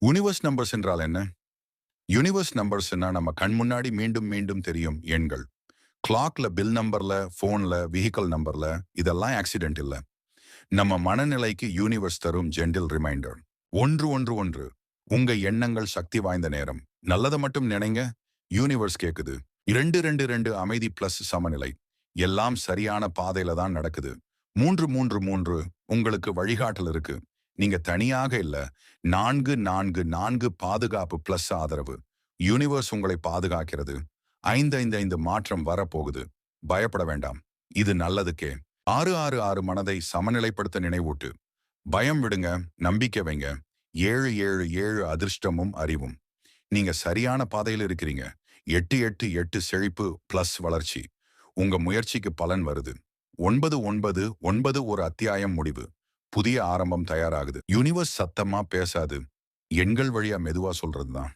Universe numbers என்றால் என்ன? Universe நம்பர்ஸ்னா நம்ம கண் முன்னாடி மீண்டும் மீண்டும் தெரியும் எண்கள். கிளாக்ல, பில் நம்பர்ல, போன்ல, வெஹிக்கிள் நம்பர்ல இதெல்லாம் ஆக்சிடென்ட் இல்ல. நம்ம மனநிலைக்கு யூனிவர்ஸ் தரும் ஜென்டில் ரிமைண்டர். ஒன்று ஒன்று ஒன்று. உங்க எண்ணங்கள் சக்தி வாய்ந்த நேரம். நல்லதை மட்டும் நினைங்க. யூனிவர்ஸ் கேக்குது. 2 2 2 அமைதி பிளஸ் சமநிலை. எல்லாம் சரியான பாதையில தான் நடக்குது. 3 3 3 உங்களுக்கு வழிகாட்டல் இருக்கு. நீங்க தனியாக இல்ல. 4 4 4 பாதுகாப்பு பிளஸ் ஆதரவு. யூனிவர்ஸ் உங்களை பாதுகாக்கிறது. 5 5 5 மாற்றம் வரப்போகுது. பயப்பட வேண்டாம். இது நல்லதுக்கே. 6 6 6 மனதை சமநிலைப்படுத்த நினைவூட்டு. பயம் விடுங்க, நம்பிக்கை வைங்க. 7 7 7 அதிர்ஷ்டமும் அறிவும். நீங்க சரியான பாதையில் இருக்கிறீங்க. 8 8 8 செழிப்பு பிளஸ் வளர்ச்சி. உங்க முயற்சிக்கு பலன் வருது. 9 9 9 ஒரு அத்தியாயம் முடிவு. புதிய ஆரம்பம் தயாராகுது. யூனிவர்ஸ் சத்தமா பேசாது. எண்கள் வழியா மெதுவா சொல்றதுதான்.